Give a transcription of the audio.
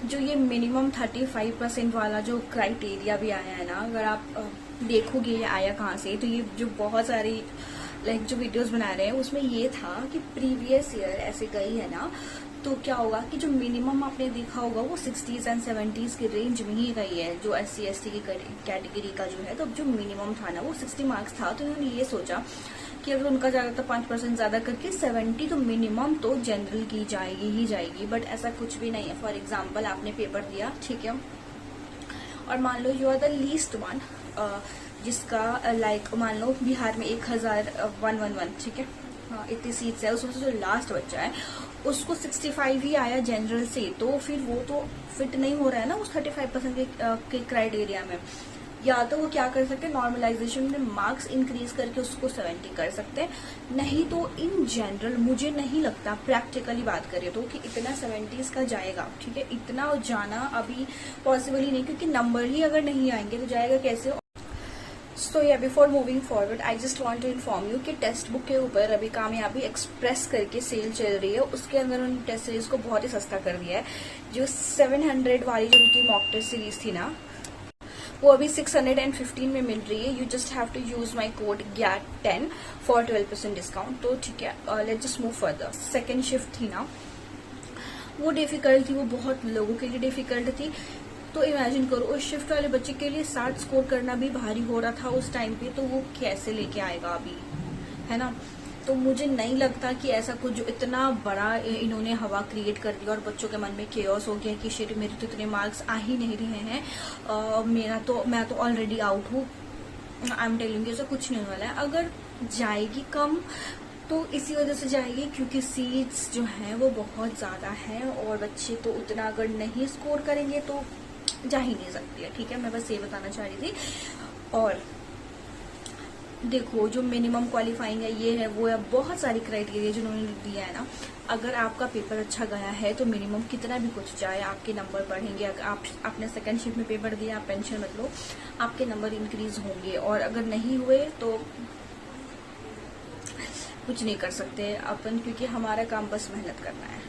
जो ये मिनिमम 35% वाला जो क्राइटेरिया भी आया है ना, अगर आप देखोगे ये आया कहाँ से, तो ये जो बहुत सारी जो वीडियोस बना रहे हैं उसमें ये था कि प्रीवियस ईयर ऐसे गई है ना, तो क्या होगा कि जो मिनिमम आपने देखा होगा वो 60s एंड 70s के रेंज में ही गई है, जो SC ST की कैटेगरी का जो है। तो जो मिनिमम था ना वो 60 मार्क्स था, तो उन्होंने ये सोचा कि अगर उनका ज्यादातर 5% ज्यादा करके 70 तो मिनिमम तो जनरल की जाएगी ही जाएगी। बट ऐसा कुछ भी नहीं है। फॉर एग्जाम्पल आपने पेपर दिया, ठीक है, और मान लो you are the least one, जिसका मान लो बिहार में 1,111, ठीक है, हाँ इतनी सीट्स है, उसमें से जो लास्ट बच्चा है उसको 65 ही आया जनरल से, तो फिर वो तो फिट नहीं हो रहा है ना उस 35% के क्राइटेरिया में। या तो वो क्या कर सकते हैं, नॉर्मलाइजेशन में मार्क्स इंक्रीज करके उसको 70 कर सकते हैं, नहीं तो इन जनरल मुझे नहीं लगता, प्रैक्टिकली बात करें तो, कि इतना 70s का जाएगा, ठीक है। इतना जाना अभी पॉसिबल ही नहीं, क्योंकि नंबर ही अगर नहीं आएंगे तो जाएगा कैसे। सो या before moving forward I just want to inform you कि टेक्स्ट बुक के ऊपर अभी कामयाबी एक्सप्रेस करके सेल चल रही है। उसके अंदर उन्होंने टेस्ट सीरीज को बहुत ही सस्ता कर दिया है। जो 700 वाली जो उनकी मॉक टेस्ट सीरीज थी ना, वो अभी 615 में मिल रही है। You just have to use my code GAT10 for 12% discount. तो ठीक है, let's just move further. Second shift थी ना, वो डिफिकल्ट थी, वो बहुत लोगों के लिए डिफिकल्ट थी। तो इमेजिन करो उस शिफ्ट वाले बच्चे के लिए 60 स्कोर करना भी भारी हो रहा था उस टाइम पे, तो वो कैसे लेके आएगा अभी, है ना। तो मुझे नहीं लगता कि ऐसा कुछ जो इतना बड़ा इन्होंने हवा क्रिएट कर दिया और बच्चों के मन में केओस हो गया कि शिट मेरे तो इतने मार्क्स आ ही नहीं रहे हैं, मैं तो ऑलरेडी आउट हूँ। आई एम टेलिंग यू, ऐसा कुछ नहीं होने वाला है। अगर जाएगी कम तो इसी वजह से जाएगी क्योंकि सीट्स जो हैं वो बहुत ज़्यादा हैं, और बच्चे तो उतना अगर नहीं स्कोर करेंगे तो जा ही नहीं सकती है, ठीक है। मैं बस ये बताना चाह रही थी। और देखो जो मिनिमम क्वालिफाइंग है, ये है वो है, बहुत सारी क्राइटेरिया जिन्होंने दिया है ना। अगर आपका पेपर अच्छा गया है तो मिनिमम कितना भी कुछ जाए आपके नंबर बढ़ेंगे। अगर आपने सेकंड शिफ्ट में पेपर दिया, आप टेंशन मत लो, आपके नंबर इंक्रीज होंगे। और अगर नहीं हुए तो कुछ नहीं कर सकते अपन, क्योंकि हमारा काम बस मेहनत करना है।